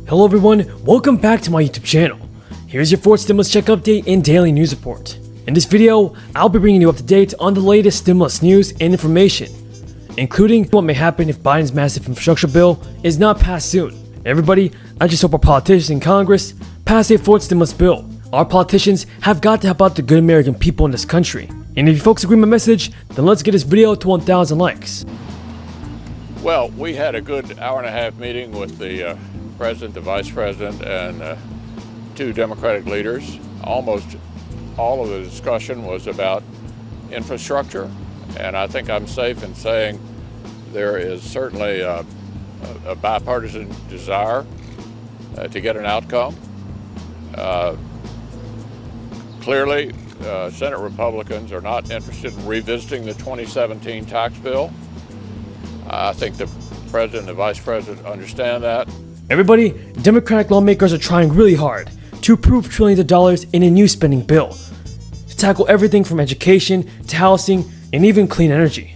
Hello everyone, welcome back to my YouTube channel. Here's your fourth stimulus check update and daily news report. In this video, I'll be bringing you up to date on the latest stimulus news and information, including what may happen if Biden's massive infrastructure bill is not passed soon. Everybody, I just hope our politicians in Congress pass a fourth stimulus bill. Our politicians have got to help out the good American people in this country. And if you folks agree with my message, then let's get this video to 1,000 likes. Well, we had a good hour-and-a-half meeting with the President, the Vice President, and two Democratic leaders. Almost all of the discussion was about infrastructure, and I think I'm safe in saying there is certainly a bipartisan desire to get an outcome. Clearly, Senate Republicans are not interested in revisiting the 2017 tax bill. I think the President and the Vice President understand that. Everybody, Democratic lawmakers are trying really hard to approve trillions of dollars in a new spending bill to tackle everything from education to housing and even clean energy.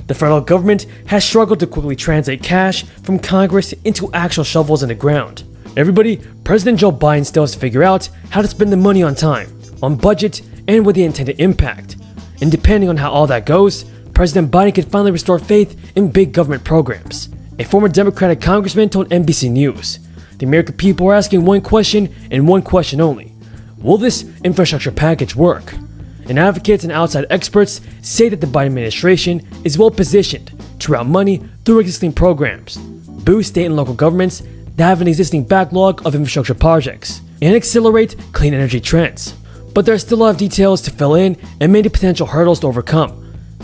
The federal government has struggled to quickly translate cash from Congress into actual shovels in the ground. Everybody, President Joe Biden still has to figure out how to spend the money on time, on budget, and with the intended impact. And depending on how all that goes, President Biden could finally restore faith in big government programs. A former Democratic congressman told NBC News, "The American people are asking one question and one question only. Will this infrastructure package work?" And advocates and outside experts say that the Biden administration is well positioned to route money through existing programs, boost state and local governments that have an existing backlog of infrastructure projects, and accelerate clean energy trends. But there are still a lot of details to fill in and many potential hurdles to overcome,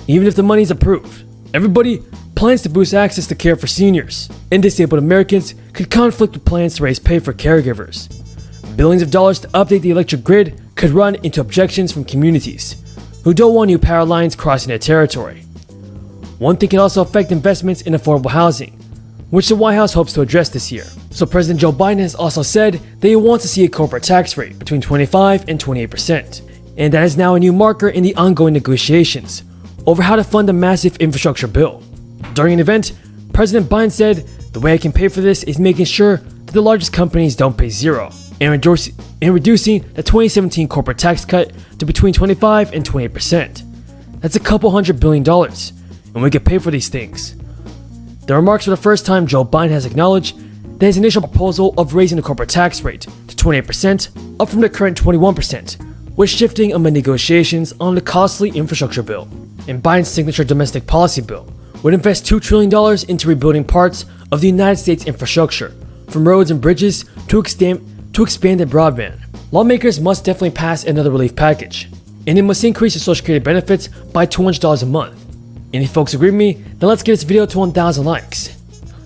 even if the money is approved. Everybody, plans to boost access to care for seniors and disabled Americans could conflict with plans to raise pay for caregivers. Billions of dollars to update the electric grid could run into objections from communities who don't want new power lines crossing their territory. One thing could also affect investments in affordable housing, which the White House hopes to address this year. So President Joe Biden has also said that he wants to see a corporate tax rate between 25 and 28%, and that is now a new marker in the ongoing negotiations over how to fund a massive infrastructure bill. During an event, President Biden said, "The way I can pay for this is making sure that the largest companies don't pay zero, and reducing the 2017 corporate tax cut to between 25 and 28%. That's a couple $100 billion, and we can pay for these things." The remarks were the first time Joe Biden has acknowledged that his initial proposal of raising the corporate tax rate to 28%, up from the current 21%, was shifting amid negotiations on the costly infrastructure bill. And Biden's signature domestic policy bill would invest $2 trillion into rebuilding parts of the United States infrastructure, from roads and bridges to expanded broadband. Lawmakers must definitely pass another relief package, and it must increase the Social Security benefits by $200 a month. And if folks agree with me, then let's get this video to 1,000 likes.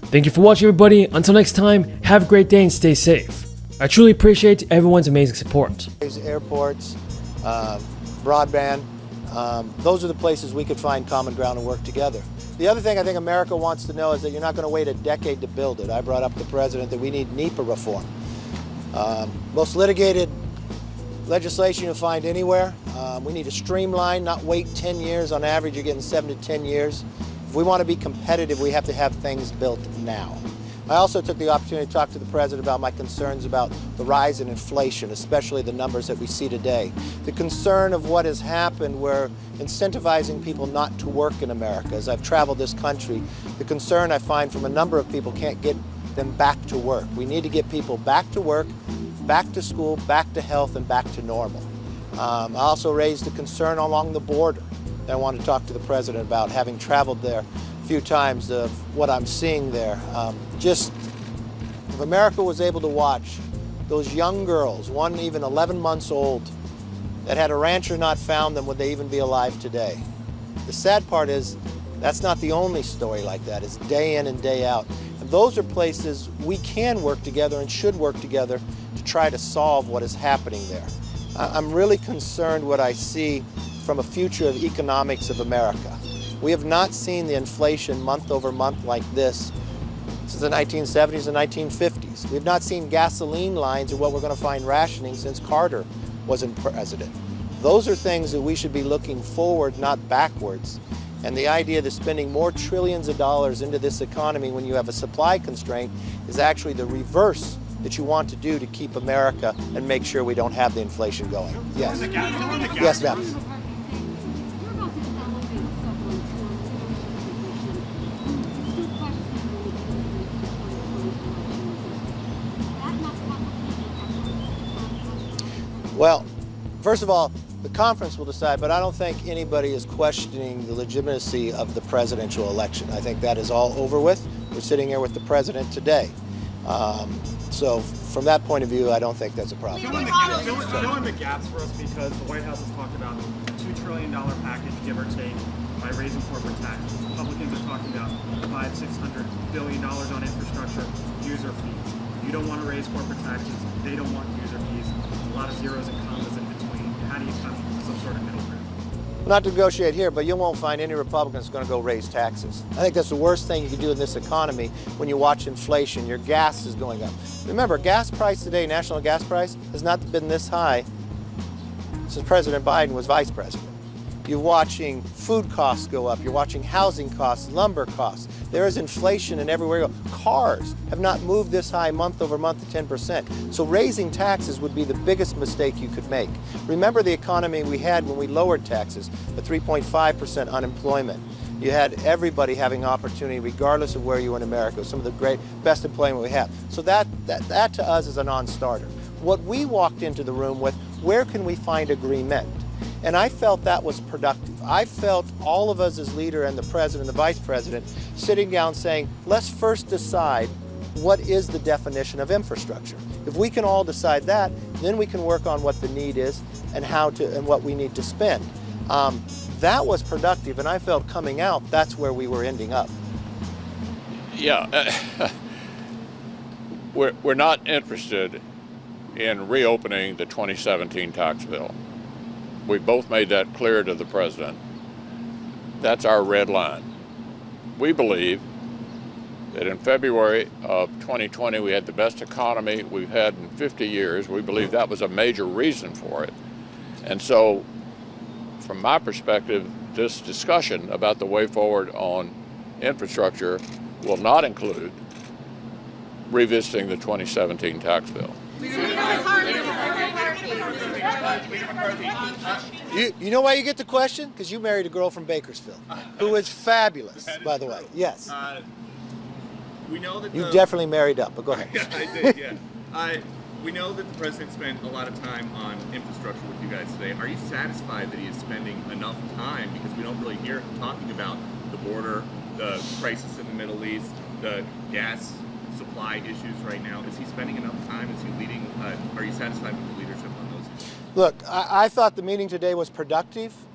Thank you for watching, everybody. Until next time, have a great day and stay safe. I truly appreciate everyone's amazing support. Airports, broadband, those are the places we could find common ground and work together. The other thing I think America wants to know is that you're not going to wait a decade to build it. I brought up to the President that we need NEPA reform. Most litigated legislation you'll find anywhere. We need to streamline, not wait 10 years. On average, you're getting 7 to 10 years. If we want to be competitive, we have to have things built now. I also took the opportunity to talk to the President about my concerns about the rise in inflation, especially the numbers that we see today. The concern of what has happened where incentivizing people not to work in America. As I've traveled this country, the concern I find from a number of people can't get them back to work. We need to get people back to work, back to school, back to health, and back to normal. I also raised the concern along the border that I want to talk to the President about, having traveled there a few times, of what I'm seeing there. Just, if America was able to watch those young girls, one even 11 months old, that had a rancher not found them, would they even be alive today? The sad part is, that's not the only story like that. It's day in and day out. And those are places we can work together and should work together to try to solve what is happening there. I'm really concerned what I see from a future of economics of America. We have not seen the inflation month over month like this since the 1970s and 1950s. We've not seen gasoline lines or what we're going to find rationing since Carter wasn't president. Those are things that we should be looking forward, not backwards. And the idea that spending more trillions of dollars into this economy when you have a supply constraint is actually the reverse that you want to do to keep America and make sure we don't have the inflation going. Yes. Yes, ma'am. Well, first of all, the conference will decide, but I don't think anybody is questioning the legitimacy of the presidential election. I think that is all over with. We're sitting here with the president today. So from that point of view, I don't think that's a problem. Fill in the gaps for us, because the White House has talked about a $2 trillion package, give or take, by raising corporate taxes. Republicans are talking about $500–600 billion on infrastructure, user fees. You don't want to raise corporate taxes. They don't want user fees. There's a lot of zeros and commas in between. How do you come to some sort of middle ground? Not to negotiate here, but you won't find any Republicans going to go raise taxes. I think that's the worst thing you can do in this economy when you watch inflation. Your gas is going up. Remember, gas price today, national gas price, has not been this high since President Biden was vice president. You're watching food costs go up. You're watching housing costs, lumber costs. There is inflation in everywhere you go. Cars have not moved this high month over month to 10%. So raising taxes would be the biggest mistake you could make. Remember the economy we had when we lowered taxes, the 3.5% unemployment. You had everybody having opportunity regardless of where you were in America. Some of the best employment we have. So that to us is a non-starter. What we walked into the room with, where can we find agreement? And I felt that was productive. I felt all of us as leader and the president, the vice president, sitting down saying, let's first decide what is the definition of infrastructure. If we can all decide that, then we can work on what the need is and and what we need to spend. That was productive, and I felt coming out, that's where we were ending up. Yeah, we're not interested in reopening the 2017 tax bill. We both made that clear to the president. That's our red line. We believe that in February of 2020 we had the best economy we've had in 50 years. We believe that was a major reason for it. And so, from my perspective, this discussion about the way forward on infrastructure will not include revisiting the 2017 tax bill. You know why you get the question? Because you married a girl from Bakersfield, who is fabulous, by the way. Yes. We know that you definitely married up, but go ahead. Yeah, I did, yeah. We know that the president spent a lot of time on infrastructure with you guys today. Are you satisfied that he is spending enough time? Because we don't really hear him talking about the border, the crisis in the Middle East, the gas supply issues right now. Is he spending enough time? Is he leading? Are you satisfied with the leadership on those issues? Look, I thought the meeting today was productive.